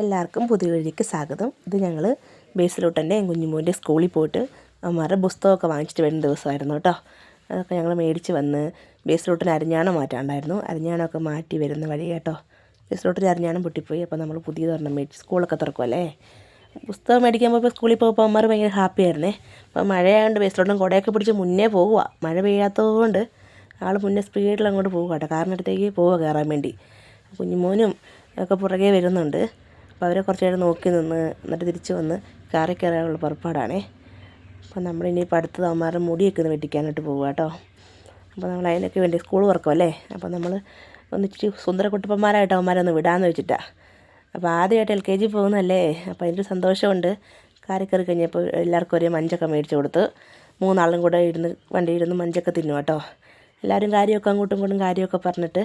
എല്ലാവർക്കും പുതിയ വീഡിയോയ്ക്ക് സ്വാഗതം. ഇത് ഞങ്ങൾ ബേസിലോട്ടെൻ്റെ കുഞ്ഞുമോൻ്റെ സ്കൂളിൽ പോയിട്ട് അവന്മാരുടെ പുസ്തകമൊക്കെ വാങ്ങിച്ചിട്ട് വരുന്ന ദിവസമായിരുന്നു കേട്ടോ. അതൊക്കെ ഞങ്ങൾ മേടിച്ച് വന്ന് ബേസിലോട്ടിന് അരിഞ്ഞാണം മാറ്റാണ്ടായിരുന്നു. അരിഞ്ഞാണമൊക്കെ മാറ്റി വരുന്ന വഴി കേട്ടോ. ബേസിലോട്ടിന് അരിഞ്ഞാണം പൊട്ടിപ്പോയി. അപ്പോൾ നമ്മൾ പുതിയതൊരെണ്ണം മേടിച്ച് സ്കൂളൊക്കെ തുറക്കുമല്ലേ. പുസ്തകം മേടിക്കാൻ പോയപ്പോൾ സ്കൂളിൽ പോകുമ്പോൾ അവന്മാർ ഭയങ്കര ഹാപ്പി ആയിരുന്നേ. അപ്പോൾ മഴയായതുകൊണ്ട് ബേസിലോട്ടും കുടയൊക്കെ പിടിച്ച് മുന്നേ പോകുക. മഴ പെയ്യാത്തതുകൊണ്ട് ആൾ മുന്നേ സ്പീഡിൽ അങ്ങോട്ട് പോകുക കേട്ടോ. കാറിനടുത്തേക്ക് പോവുക കയറാൻ വേണ്ടി. കുഞ്ഞുമോനും ഒക്കെ പുറകെ വരുന്നുണ്ട്. അപ്പോൾ അവരെ കുറച്ച് നേരം നോക്കി നിന്ന് എന്നിട്ട് തിരിച്ച് വന്ന് കാറിൽ കയറാനുള്ള പുറപ്പാടാണേ. അപ്പോൾ നമ്മളിനിയിപ്പോൾ അടുത്തത് അവന്മാരുടെ മുടിയൊക്കെ ഒന്ന് വെട്ടിക്കാനായിട്ട് പോകുക കേട്ടോ. അപ്പോൾ നമ്മൾ അതിനൊക്കെ വേണ്ടി സ്കൂൾ തുറക്കുമല്ലേ. അപ്പോൾ ഒന്നിച്ചിരി സുന്ദരക്കുട്ടപ്പന്മാരായിട്ട് അവന്മാരൊന്ന് വിടാമെന്ന് വെച്ചിട്ടാണ്. അപ്പോൾ ആദ്യമായിട്ട് LKG പോകുന്നതല്ലേ. അപ്പോൾ അതിൻ്റെ സന്തോഷമുണ്ട്. കാറിൽ കയറി കഴിഞ്ഞപ്പോൾ എല്ലാവർക്കും ഒരേ മഞ്ചൊക്കെ മേടിച്ച് കൊടുത്ത് 3 ആളും കൂടെ വണ്ടിയിരുന്ന് മഞ്ചൊക്കെ തിന്നു കേട്ടോ. എല്ലാവരും കാര്യമൊക്കെ അങ്ങോട്ടും ഇങ്ങോട്ടും കാര്യമൊക്കെ പറഞ്ഞിട്ട്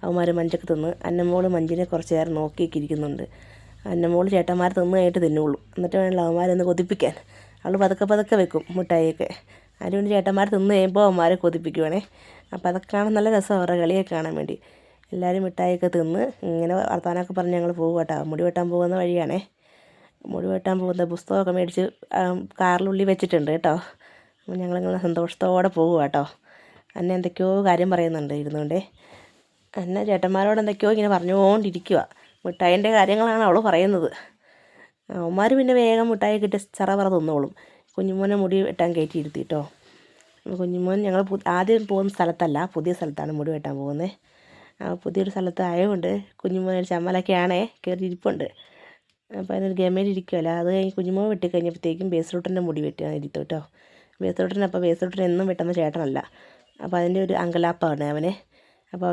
അവന്മാർ മഞ്ചൊക്കെ തിന്ന്. അന്നമോൾ മഞ്ചിനെ കുറച്ച് നേരം നോക്കിയൊക്കെ ഇരിക്കുന്നുണ്ട്. അന്നമോൾ ചേട്ടന്മാർ തിന്ന് കഴിഞ്ഞിട്ട് തിന്നുള്ളൂ. എന്നിട്ട് വേണമല്ലോ അവന്മാരൊന്ന് കൊതിപ്പിക്കാൻ. അവൾ പതുക്കെ വെക്കും മിഠായിയൊക്കെ. അതുകൊണ്ട് ചേട്ടന്മാർ തിന്ന് കഴിയുമ്പോൾ അവന്മാരെ കൊതിപ്പിക്കുവാണേ. അപ്പോൾ അതൊക്കെ കാണാൻ നല്ല രസമാണ് അവരുടെ കളിയൊക്കെ കാണാൻ വേണ്ടി. എല്ലാവരും മിഠായിയൊക്കെ തിന്ന് ഇങ്ങനെ വർത്താനമൊക്കെ പറഞ്ഞ് ഞങ്ങൾ പോകും കേട്ടോ. മുടി വെട്ടാൻ പോകുന്ന വഴിയാണേ. മുടി വെട്ടാൻ പോകുന്ന പുസ്തകമൊക്കെ മേടിച്ച് കാറിനുള്ളിൽ വെച്ചിട്ടുണ്ട് കേട്ടോ. അപ്പോൾ ഞങ്ങളിങ്ങനെ സന്തോഷത്തോടെ പോകും കേട്ടോ. അന്നെ എന്തൊക്കെയോ കാര്യം പറയുന്നുണ്ട് ഇരുന്നുകൊണ്ടേ. എന്നെ ചേട്ടന്മാരോട് എന്തൊക്കെയോ ഇങ്ങനെ പറഞ്ഞുകൊണ്ടിരിക്കുക. മിഠായിൻ്റെ കാര്യങ്ങളാണ് അവൾ പറയുന്നത്. അവന്മാർ പിന്നെ വേഗം മിഠായി കിട്ടി ചറപറ തിന്നോളും. കുഞ്ഞുമോനെ മുടി വെട്ടാൻ കയറ്റി ഇരുത്തി കേട്ടോ. കുഞ്ഞുമോൻ ഞങ്ങൾ ആദ്യം പോകുന്ന സ്ഥലത്തല്ല, പുതിയ സ്ഥലത്താണ് മുടി വെട്ടാൻ പോകുന്നത്. പുതിയൊരു സ്ഥലത്ത് ആയതുകൊണ്ട് കുഞ്ഞുമോനൊരു ചമ്മലൊക്കെയാണേ കയറി ഇരിപ്പുണ്ട്. അപ്പോൾ അതിനൊരു ഗമയിൽ ഇരിക്കുമല്ലോ. അത് കഴിഞ്ഞ് കുഞ്ഞുമോൻ വെട്ടിക്കഴിഞ്ഞപ്പോഴത്തേക്കും ബേസിലോട്ടിൻ്റെ മുടി വെട്ടാൻ ഇരുത്തു കേട്ടോ. ബേസിലോട്ടിന് എന്നും വെട്ടുന്ന ചേട്ടനല്ല. അപ്പോൾ അതിൻ്റെ ഒരു അങ്കലാപ്പാണ് അവനെ. അപ്പോൾ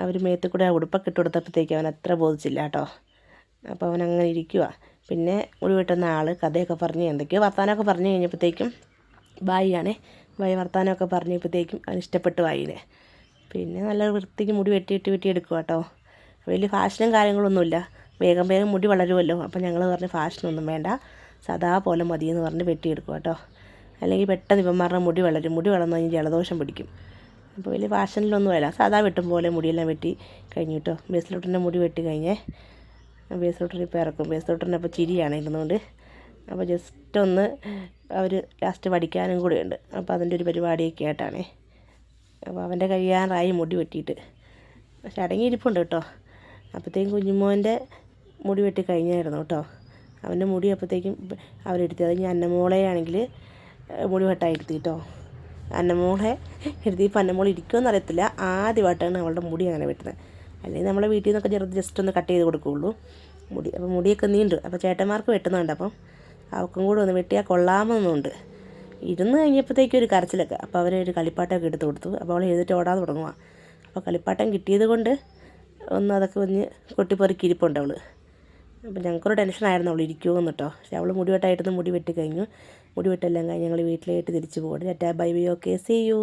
അവർ മേത്തിൽ കൂടെ ഉടുപ്പൊക്കെ ഇട്ട് കൊടുത്തപ്പോഴത്തേക്കും അവൻ അത്ര ബോധിച്ചില്ല കേട്ടോ. അപ്പോൾ അവനങ്ങനെ ഇരിക്കുക. പിന്നെ മുടി വെട്ടുന്ന ആൾ കഥയൊക്കെ പറഞ്ഞ് എന്തൊക്കെയോ വർത്താനമൊക്കെ പറഞ്ഞു കഴിഞ്ഞപ്പോഴത്തേക്കും ബായിയാണേ. ബായി വർത്താനമൊക്കെ പറഞ്ഞപ്പോഴത്തേക്കും അവന് ഇഷ്ടപ്പെട്ടു ബായിനെ. പിന്നെ നല്ല വൃത്തിക്ക് മുടി വെട്ടിയെടുക്കുക കേട്ടോ. വലിയ ഫാഷനും കാര്യങ്ങളൊന്നുമില്ല. വേഗം മുടി വളരുമല്ലോ. അപ്പോൾ ഞങ്ങൾ പറഞ്ഞ് ഫാഷനൊന്നും വേണ്ട, സാധാ പോലെ മതിയെന്ന് പറഞ്ഞ് വെട്ടിയെടുക്കുക കേട്ടോ. അല്ലെങ്കിൽ പെട്ടെന്ന് ഇവന്മാരുടെ മുടി വളർന്നു കഴിഞ്ഞ് ജലദോഷം പിടിക്കും. അപ്പോൾ വലിയ ഫാഷനിലൊന്നുമല്ല, സാധാ വെട്ടും പോലെ മുടിയെല്ലാം വെട്ടി കഴിഞ്ഞു കേട്ടോ. ബേസിലോട്ടിൻ്റെ മുടി വെട്ടി കഴിഞ്ഞേ. ബേസിലോട്ടിന് ഇപ്പോൾ ഇറക്കും. ബേസിലോട്ടിന് അപ്പോൾ ചിരിയാണ് ഇരുന്നുകൊണ്ട്. അപ്പോൾ ജസ്റ്റ് ഒന്ന് അവർ ലാസ്റ്റ് വടിക്കാനും കൂടെ ഉണ്ട്. അപ്പോൾ അതിൻ്റെ ഒരു പരിപാടിയൊക്കെ ആയിട്ടാണേ. അപ്പോൾ അവൻ്റെ കഴിയാറായി മുടി വെട്ടിയിട്ട്. പക്ഷെ അടങ്ങിയിരിപ്പുണ്ട് കേട്ടോ. അപ്പോഴത്തേക്കും കുഞ്ഞുമോൻ്റെ മുടി വെട്ടി കഴിഞ്ഞായിരുന്നു കേട്ടോ. അവൻ്റെ മുടി അപ്പോഴത്തേക്കും അവരെടുത്തി. അത് ഞാൻ അന്നമോളെ ആണെങ്കിൽ മുടി വെട്ടാൻ ഇരുത്തി കേട്ടോ. അന്നമോളെ ഇരുത്തിയപ്പോൾ അന്നമോൾ ഇരിക്കുമെന്ന് അറിയത്തില്ല. ആദ്യമായിട്ടാണ് അവളുടെ മുടി അങ്ങനെ വെട്ടുന്നത്. അല്ലെങ്കിൽ നമ്മളെ വീട്ടിൽ നിന്നൊക്കെ ജസ്റ്റ് ഒന്ന് കട്ട് ചെയ്ത് കൊടുക്കുകയുള്ളൂ മുടി. അപ്പോൾ മുടിയൊക്കെ നീണ്ടു. അപ്പോൾ ചേട്ടന്മാർക്ക് വെട്ടുന്നുണ്ട്. അപ്പം അവൾക്കും കൂടെ ഒന്ന് വെട്ടിയാൽ കൊള്ളാമെന്നുണ്ട്. ഇരുന്ന് കഴിഞ്ഞപ്പോഴത്തേക്കും ഒരു കരച്ചിലൊക്കെ. അപ്പോൾ അവരൊരു കളിപ്പാട്ടമൊക്കെ എടുത്ത് കൊടുത്തു. അപ്പോൾ അവൾ എഴുതിട്ട് ഓടാൻ തുടങ്ങുക. അപ്പോൾ കളിപ്പാട്ടം കിട്ടിയത് കൊണ്ട് അതൊക്കെ കൊട്ടിപ്പൊറുക്കി ഇരിപ്പുണ്ട് അവൾ. അപ്പോൾ ഞങ്ങൾക്കൊരു ടെൻഷനായിരുന്നു അവൾ ഇരിക്കുമെന്ന് കേട്ടോ. പക്ഷേ അവൾ മുടി വെട്ടായിട്ടൊന്ന് മുടി വെട്ടി കഴിഞ്ഞു. മുടി വെട്ടെല്ലാം കഴിഞ്ഞ് ഞങ്ങൾ വീട്ടിലേക്ക് തിരിച്ചു പോകട്ടെ. Tata bye bye, okay, see U.